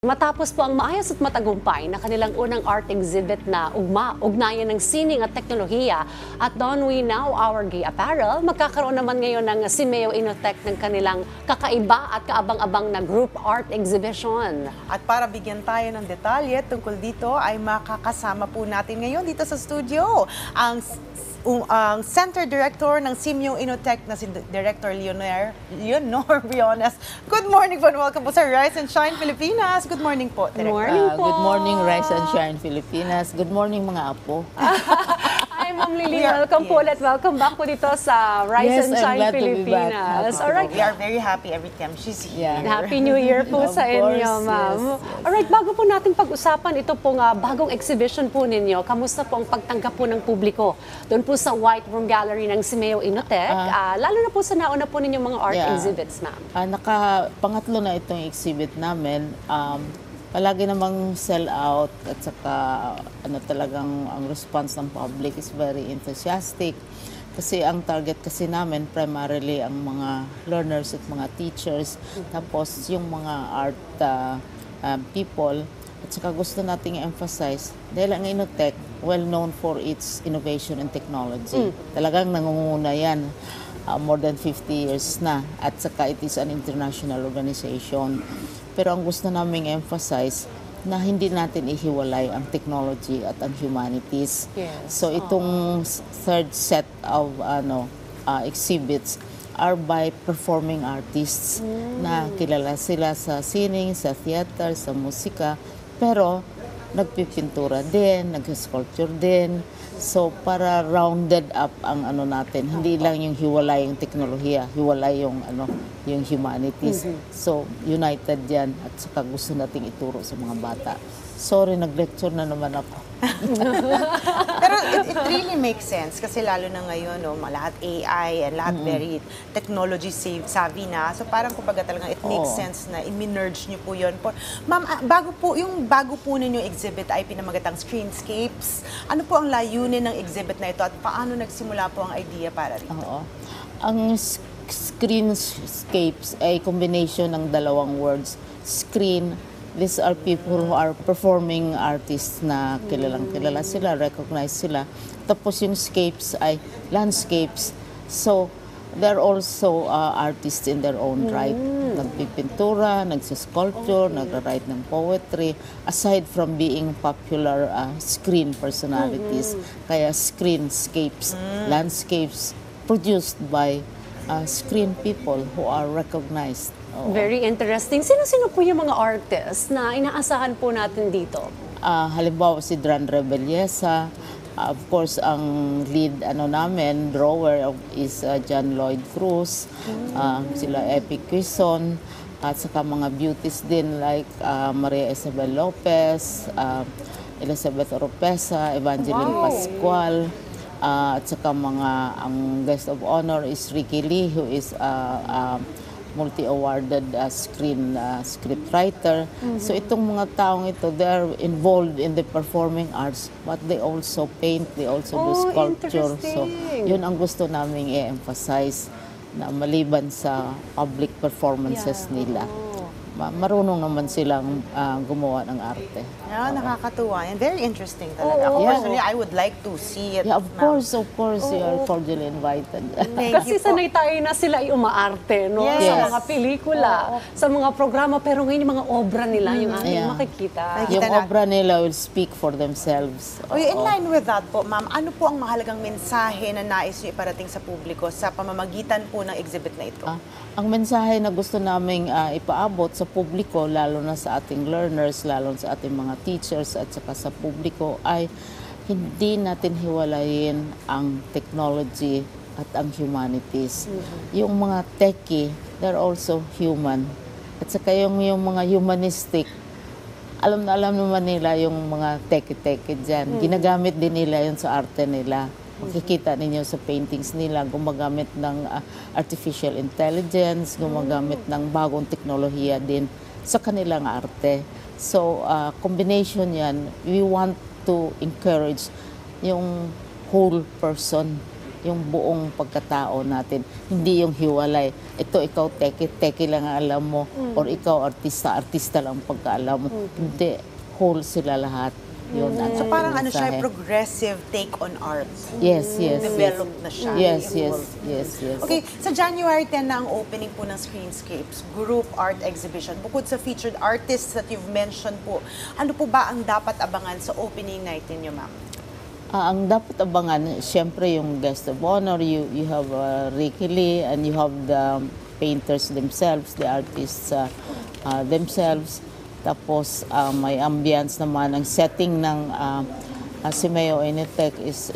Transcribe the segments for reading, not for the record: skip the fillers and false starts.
Matapos po ang maayos at matagumpay na kanilang unang art exhibit na ugnayan ng sining at teknolohiya at Don't We Now Our Gay Apparel, magkakaroon naman ngayon ng Simeo Inotech ng kanilang kakaiba at kaabang-abang na group art exhibition. At para bigyan tayo ng detalye tungkol dito ay makakasama po natin ngayon dito sa studio ang Center Director ng Simeo Inotech na si Director Leonor Briones. Good morning po and welcome po sa Rise and Shine Pilipinas. Good morning po, Director. Good morning po. Good morning, Rise and Shine Pilipinas. Good morning, mga apo. Hi, Ma'am Lily. Welcome po ulit. Welcome back po dito sa Rise and Shine glad to be back. Pilipinas. Happy Alright. We are very happy every time she's here. Yeah. Happy New Year po Of sa inyo, course, ma'am. yes. Alright, bago po natin pag-usapan ito pong bagong exhibition po ninyo, kamusta po ang pagtanggap po ng publiko doon po sa White Room Gallery ng Simeo Inotech, lalo na po sa nauna po ninyong mga art exhibits, ma'am? Pangatlo na itong exhibit namin. Palagi namang sell out at saka talagang ang response ng public is very enthusiastic. Kasi ang target kasi namin primarily ang mga learners at mga teachers, tapos yung mga art people. At saka gusto nating i-emphasize, dahil ang Inotech, well known for its innovation and technology. Talagang nangunguna yan, more than 50 years na. At saka it is an international organization. Pero ang gusto naming emphasize, na hindi natin ihiwalay ang technology at ang humanities. Yes. So itong third set of exhibits are by performing artists na kilala sila sa sining, sa theater, sa musika, pero nagpipintura din, nag-sculpture din. So para rounded up ang natin, hindi lang yung hiwalay yung teknolohiya, hiwalay yung yung humanities. So united yan at saka gusto nating ituro sa mga bata. Sorry, nag-lecture na naman ako. Pero it really makes sense kasi lalo na ngayon, lahat AI and lahat very technology savvy na. So parang kumbaga talagang it makes sense na i-merge niyo po yun. Ma'am, bago po ninyo exhibit ay pinamagatang Screenscapes. Ano po ang layunin ng exhibit na ito at paano nagsimula po ang idea para rito? Oo. Ang Screenscapes ay combination ng dalawang words. Screen, these are people who are performing artists na kilalang kilala sila, recognize sila. Tapos yung scapes ay landscapes. So, they're also artists in their own right. Nagpipintura, nagsisculpture, nagra-write ng poetry, aside from being popular screen personalities. Kaya screenscapes, landscapes produced by screen people who are recognized. Very interesting. Sino-sino po yung mga artists na inaasahan po natin dito? Halimbawa si Dran Rebellesa. Of course, ang lead namin, drawer is John Lloyd Cruz. Sila Epi Quizon. At saka mga beauties din like Maria Isabel Lopez, Elizabeth Oropesa, Evangeline Pascual. At saka ang guest of honor is Ricky Lee, who is multi-awarded scriptwriter. So itong mga taong ito, they are involved in the performing arts, but they also paint, they also do sculpture. So yun ang gusto namin i-emphasize, na maliban sa public performances nila. Marunong naman silang gumawa ng arte. Nakakatuwa. And very interesting talaga. Personally, I would like to see it. Yeah, of course, you are cordially invited. Kasi sanay tayo na sila ay umaarte, no? Yes. Sa mga pelikula, sa mga programa, pero ngayon yung mga obra nila, yung ating makikita. Yung obra nila will speak for themselves. In line with that po, ma'am, ano po ang mahalagang mensahe na nais niyo iparating sa publiko sa pamamagitan po ng exhibit na ito? Ang mensahe na gusto naming ipaabot sa publiko, lalo na sa ating learners, lalo sa ating mga teachers at saka sa publiko, ay hindi natin hiwalayin ang technology at ang humanities. Yung mga techie, they're also human. At saka yung mga humanistic, alam naman nila yung mga techie-techie dyan. Ginagamit din nila yun sa arte nila. Makikita ninyo sa paintings nila, gumagamit ng artificial intelligence, gumagamit ng bagong teknolohiya din sa kanilang arte. So, combination yan, we want to encourage yung whole person yung buong pagkatao natin. Hindi yung hiwalay. Ito, ikaw teki lang ang alam mo. Or ikaw artista lang ang pagkaalam mo. Hindi, whole sila lahat. Yun ang So parang ano siya, mensahe. progressive take on art. Yes, yes. Developed na siya. Yes, yes, Evolved. yes, yes. Okay, sa January 10 na ang opening po ng Screenscapes Group Art Exhibition. Bukod sa featured artists that you've mentioned po, ano po ba ang dapat abangan sa opening night ninyo, ma'am? Ang dapat abangan, siyempre yung guest of honor, you have Ricky Lee and you have the painters themselves, the artists themselves. Tapos may ambience naman, ang setting ng Simeo Initec is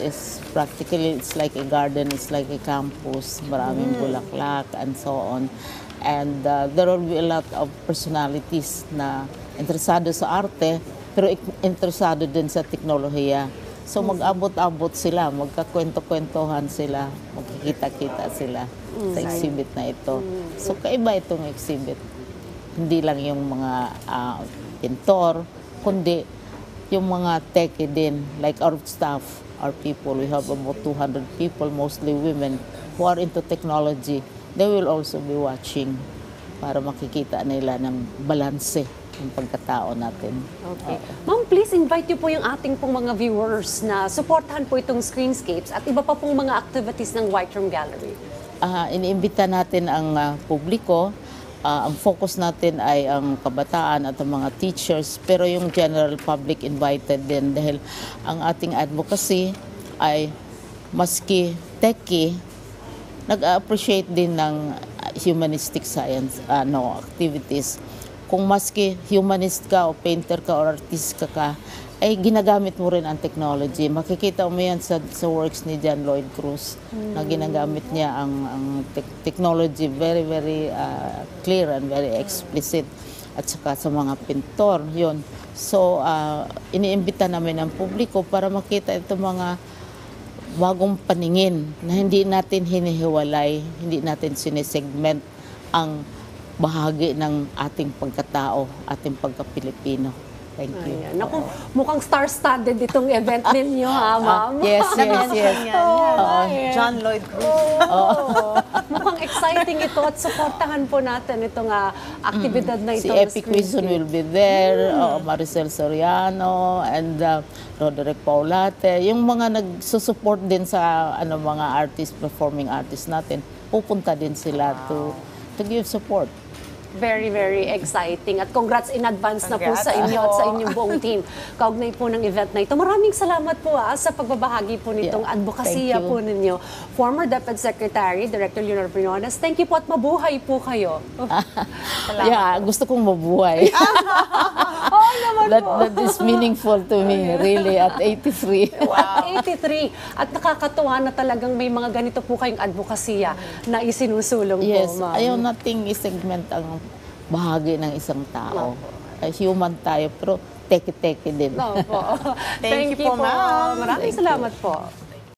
practically, it's like a garden, it's like a campus, maraming bulaklak and so on. And there will be a lot of personalities na interesado sa arte, pero interesado din sa teknolohiya. So mag-abot-abot sila, magkakwento-kwentuhan sila, magkikita-kita sila sa exhibit na ito. So kaiba itong exhibit. Hindi lang yung mga pintor, kundi yung mga teke din, like our staff, our people. We have about 200 people, mostly women, who are into technology. They will also be watching para makikita nila ng balanse ng pagkatao natin. Okay. Ma'am, please invite niyo po yung ating pong mga viewers na supportahan po itong Screenscapes at iba pa pong mga activities ng White Room Gallery. Iniimbita natin ang publiko. Ang focus natin ay ang kabataan at ang mga teachers, pero yung general public invited din dahil ang ating advocacy ay maski techie, nag-appreciate din ng humanistic science activities. Kung maski humanist ka o painter ka o artist ka, ay ginagamit mo rin ang technology. Makikita mo yan sa works ni John Lloyd Cruz na ginagamit niya ang technology very, very clear and very explicit. At saka sa mga pintor, yun. So, iniimbita namin ang publiko para makita itong mga bagong paningin na hindi natin hinihiwalay, hindi natin sinesegment ang bahagi ng ating pagkatao, ating pagka-Pilipino. Thank you. Ayan. Naku, mukhang star-studded itong event ninyo, ha, ma'am? Yes, yes, yes. John Lloyd Cruz. Mukhang exciting ito at supportahan po natin itong aktibidad na ito. Si Epic Quizon will be there, Maricel Soriano, and Roderick Paulate. Yung mga nagsusupport din sa mga artist, performing artists natin, pupunta din sila to give support. Very, very exciting. At congrats in advance na po sa inyo at sa inyong buong team. Kaugnay po ng event na ito. Maraming salamat po sa pagbabahagi po nitong advokasya po ninyo. Former Deputy Secretary, Director Leonor Briones, thank you po at mabuhay po kayo. Gusto kong mabuhay. Oo naman po. That is meaningful to me, really, at 83. Wow. 83. At nakakatuwa na talagang may mga ganito po kayong advokasya na isinusulong Yes, po, ma'am. ayaw nating isegment ang bahagi ng isang tao. Human tayo, pero teke-teke din. Opo. Thank you po, ma'am. Maraming salamat po.